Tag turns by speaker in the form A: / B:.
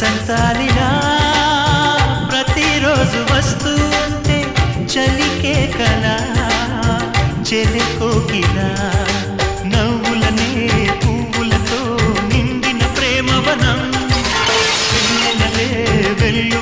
A: వసంతాలిలా ప్రతిరోజు వస్తూ ఉంటే చలికే కలా చెలి కోకిలా నవ్వులనే పువ్వులతో నిండిన ప్రేమవనం వెన్నెలలే వెల్లు